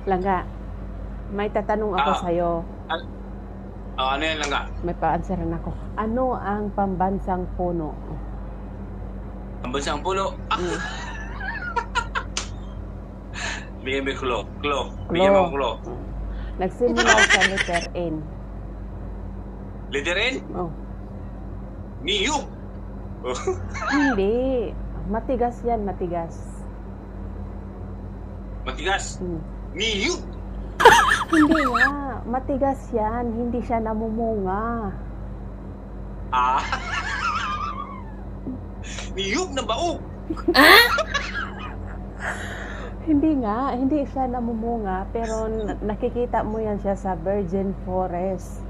Langga, may tatanong ako Ah, sa'yo. an ano yan langga? May pa-answeran ako. Ano ang pambansang puno? Ang bansang puno. Mm. Bigyan mo yung clue. Clue. Bigyan mo Klo. yung clue. Nagsimula sa letter N. Letter N? Oh. Niyog. Oh. Hindi. Matigas yan, matigas. Matigas. Mm. Niyog. Hindi nga. Matigas yan. Hindi siya namumunga. Ah. Niyog na baog. Hindi nga. Hindi siya namumunga. Pero nakikita mo yan siya sa virgin forest.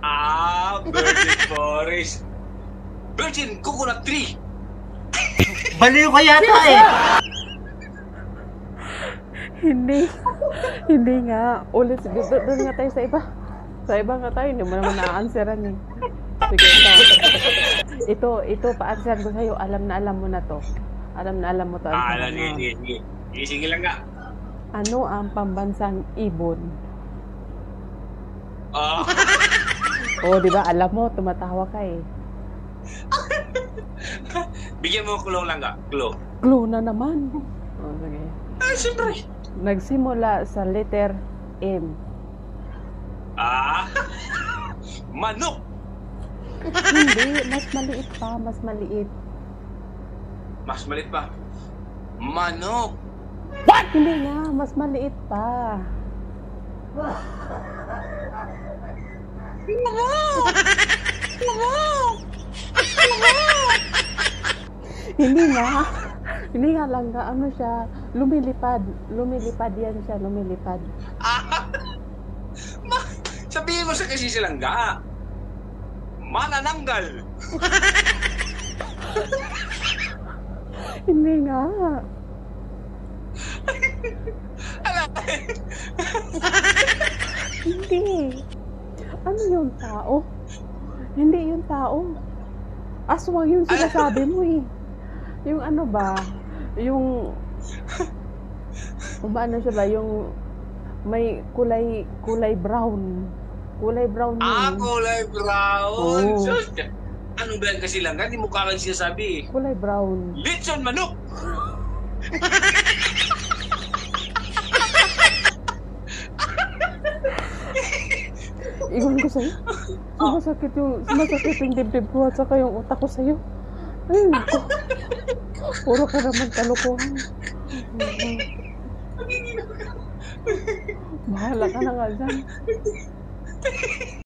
Ah, Virgin Forest. Virgin Coconut Tree. Baliw ka yata eh. Hindi. Hindi nga. Ulit. Doon nga tayo sa iba. Sa iba nga tayo. Hindi mo naman na-answeran eh. Sige, ito pa-answer ko sa'yo. Alam na alam mo na to. Alam na alam mo to. Answeran mo. Sige. Sige lang nga. Ano ang pambansang ibon? Ah. Oh, di ba? Alam mo, tumatawa ka eh. Bigyan mo clue lang nga. Clue. Clue na naman. Oh, sige. Ah, siyempre. Nagsimula sa letter M. Ah. Manok. Hindi, mas maliit pa, mas maliit. Mas malit pa. Manok. Hindi nga, mas maliit pa. Hindi nga. Hindi nga lang nga, ano siya, lumilipad. Lumilipad yan siya, lumilipad. Ah. Sabihin mo sa kasi silang ga. Manananggal. Hindi nga. Hindi. Ano yung tao? Hindi yung tao. Aswang yung sinasabi mo eh. Yung ano ba? Yung ano siya ba? Yung may kulay brown. Kulay brown yun. Ah, kulay brown. Oo. So, ano ba yan kasi lang? Hindi mo kakang sinasabi eh. Kulay brown. Lechon manok. Iwan ko sa'yo. Sumasakit yung dibdib ko at saka yung utak ko sa'yo. Ay, naku. Puro ka naman kalokohan. Bahala ka na nga dyan.